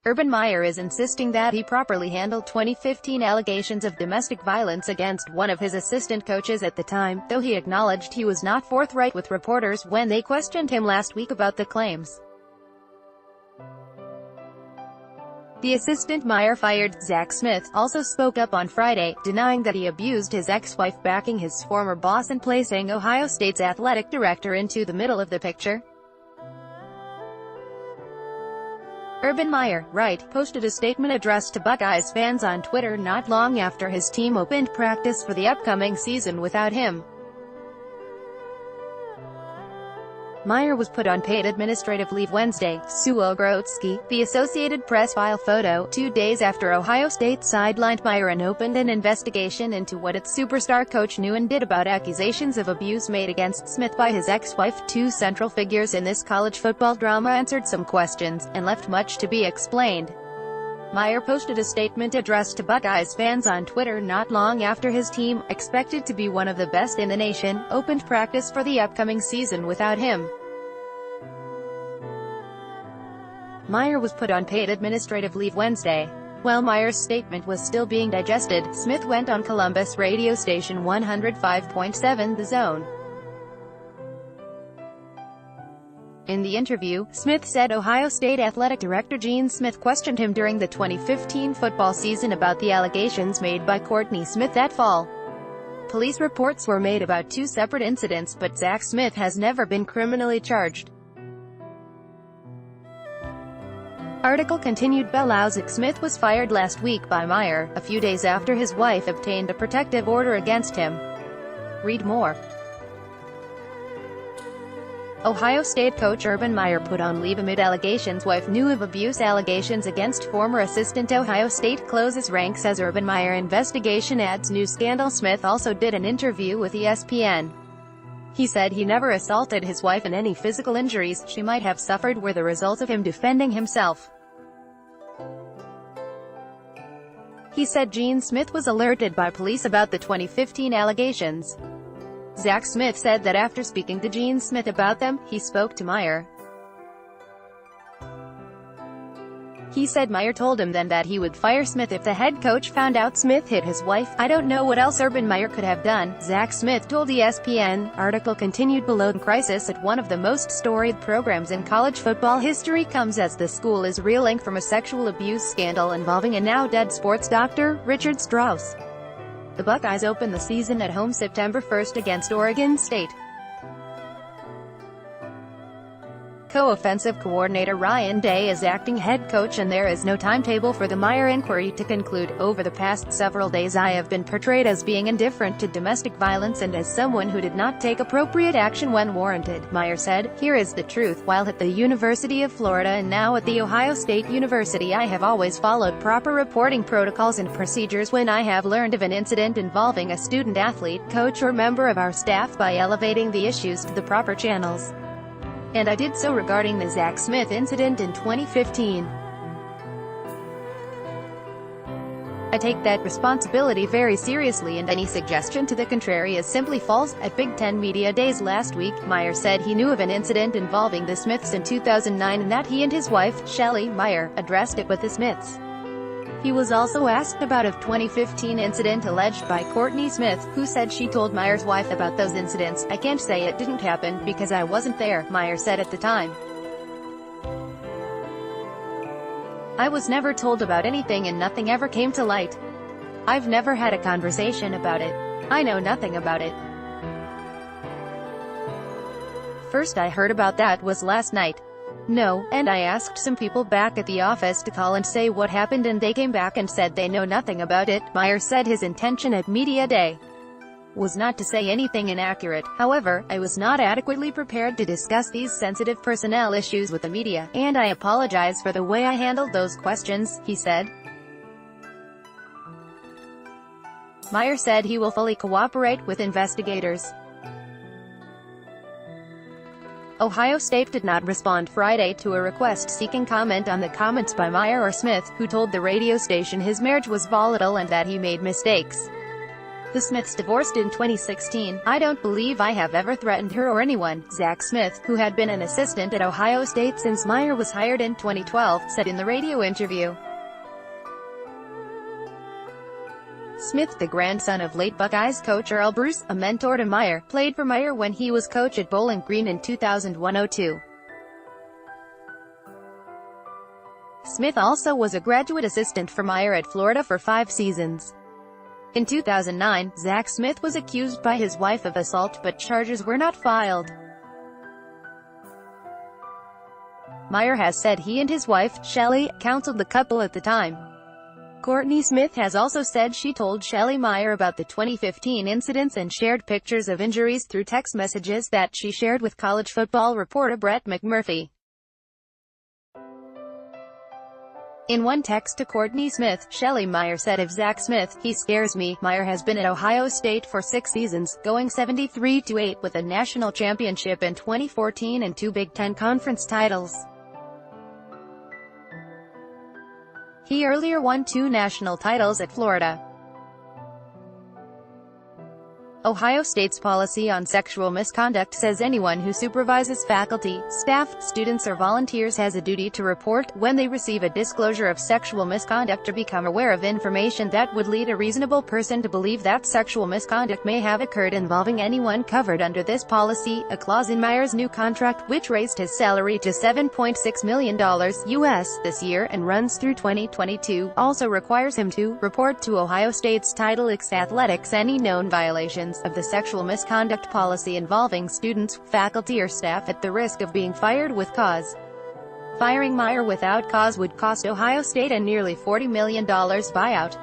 Urban Meyer is insisting that he properly handled 2015 allegations of domestic violence against one of his assistant coaches at the time, though he acknowledged he was not forthright with reporters when they questioned him last week about the claims. The assistant Meyer fired, Zach Smith, also spoke up on Friday, denying that he abused his ex-wife, backing his former boss and placing Ohio State's athletic director into the middle of the picture. Urban Meyer, right, posted a statement addressed to Buckeyes fans on Twitter not long after his team opened practice for the upcoming season without him. Meyer was put on paid administrative leave Wednesday, Sue Ogrotsky, the Associated Press file photo, 2 days after Ohio State sidelined Meyer and opened an investigation into what its superstar coach knew and did about accusations of abuse made against Smith by his ex-wife. Two central figures in this college football drama answered some questions, and left much to be explained. Meyer posted a statement addressed to Buckeyes fans on Twitter not long after his team, expected to be one of the best in the nation, opened practice for the upcoming season without him. Meyer was put on paid administrative leave Wednesday. While Meyer's statement was still being digested, Smith went on Columbus radio station 105.7 The Zone. In the interview, Smith said Ohio State Athletic Director Gene Smith questioned him during the 2015 football season about the allegations made by Courtney Smith that fall. Police reports were made about two separate incidents, but Zach Smith has never been criminally charged. Article continued. Belausic Smith was fired last week by Meyer, a few days after his wife obtained a protective order against him. Read more. Ohio State coach Urban Meyer put on leave amid allegations. Wife knew of abuse allegations against former assistant. Ohio State closes ranks as Urban Meyer investigation adds new scandal. Smith also did an interview with ESPN. He said he never assaulted his wife and any physical injuries she might have suffered were the result of him defending himself. He said Gene Smith was alerted by police about the 2015 allegations. Zach Smith said that after speaking to Gene Smith about them, he spoke to Meyer. He said Meyer told him then that he would fire Smith if the head coach found out Smith hit his wife. I don't know what else Urban Meyer could have done, Zach Smith told ESPN. Article continued below. Crisis at one of the most storied programs in college football history comes as the school is reeling from a sexual abuse scandal involving a now-dead sports doctor, Richard Strauss. The Buckeyes open the season at home September 1st against Oregon State. Co-offensive coordinator Ryan Day is acting head coach and there is no timetable for the Meyer inquiry to conclude. Over the past several days I have been portrayed as being indifferent to domestic violence and as someone who did not take appropriate action when warranted, Meyer said. Here is the truth. While at the University of Florida and now at The Ohio State University, I have always followed proper reporting protocols and procedures when I have learned of an incident involving a student athlete, coach or member of our staff by elevating the issues to the proper channels. And I did so regarding the Zach Smith incident in 2015. I take that responsibility very seriously and any suggestion to the contrary is simply false. At Big Ten Media Days last week, Meyer said he knew of an incident involving the Smiths in 2009 and that he and his wife, Shelley Meyer, addressed it with the Smiths. He was also asked about a 2015 incident alleged by Courtney Smith, who said she told Meyer's wife about those incidents. I can't say it didn't happen, because I wasn't there, Meyer said at the time. I was never told about anything and nothing ever came to light. I've never had a conversation about it. I know nothing about it. First I heard about that was last night. No, and I asked some people back at the office to call and say what happened and they came back and said they know nothing about it. Meyer said his intention at Media Day was not to say anything inaccurate. However, I was not adequately prepared to discuss these sensitive personnel issues with the media, and I apologize for the way I handled those questions, he said. Meyer said he will fully cooperate with investigators. Ohio State did not respond Friday to a request seeking comment on the comments by Meyer or Smith, who told the radio station his marriage was volatile and that he made mistakes. The Smiths divorced in 2016. "I don't believe I have ever threatened her or anyone," Zach Smith, who had been an assistant at Ohio State since Meyer was hired in 2012, said in the radio interview. Smith, the grandson of late Buckeyes coach Earl Bruce, a mentor to Meyer, played for Meyer when he was coach at Bowling Green in 2001-02. Smith also was a graduate assistant for Meyer at Florida for 5 seasons. In 2009, Zach Smith was accused by his wife of assault, but charges were not filed. Meyer has said he and his wife, Shelley, counseled the couple at the time. Courtney Smith has also said she told Shelley Meyer about the 2015 incidents and shared pictures of injuries through text messages that she shared with college football reporter Brett McMurphy. In one text to Courtney Smith, Shelley Meyer said of Zach Smith, "He scares me." Meyer has been at Ohio State for 6 seasons, going 73-8 with a national championship in 2014 and 2 Big Ten Conference titles. He earlier won 2 national titles at Florida. Ohio State's policy on sexual misconduct says anyone who supervises faculty, staff, students or volunteers has a duty to report when they receive a disclosure of sexual misconduct or become aware of information that would lead a reasonable person to believe that sexual misconduct may have occurred involving anyone covered under this policy. A clause in Meyer's new contract, which raised his salary to $7.6 million US this year and runs through 2022, also requires him to report to Ohio State's Title IX Athletics any known violations of the sexual misconduct policy involving students, faculty or staff at the risk of being fired with cause. Firing Meyer without cause would cost Ohio State a nearly $40 million buyout.